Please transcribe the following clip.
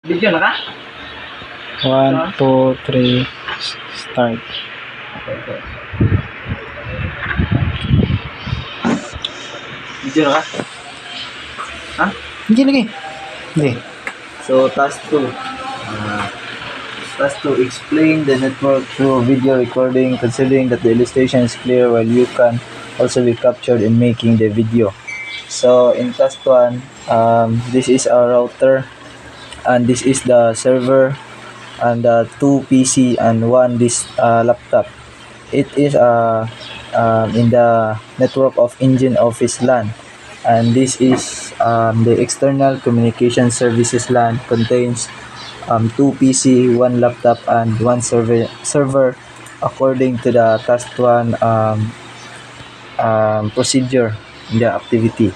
Video na ka? 1, 2, 3, start. Okay. Video na ka? Ha? Hindi lagi. Hindi. So, task 2. Task 2, explain the network through video recording, considering that the illustration is clear while you can also be captured in making the video. So, in task 1, this is our router, and this is the server, and 2 PC and 1 this laptop. It is in the network of Engine Office LAN, and this is the external communication services LAN. Contains 2 PC, 1 laptop, and 1 server according to the task 1 procedure in the activity.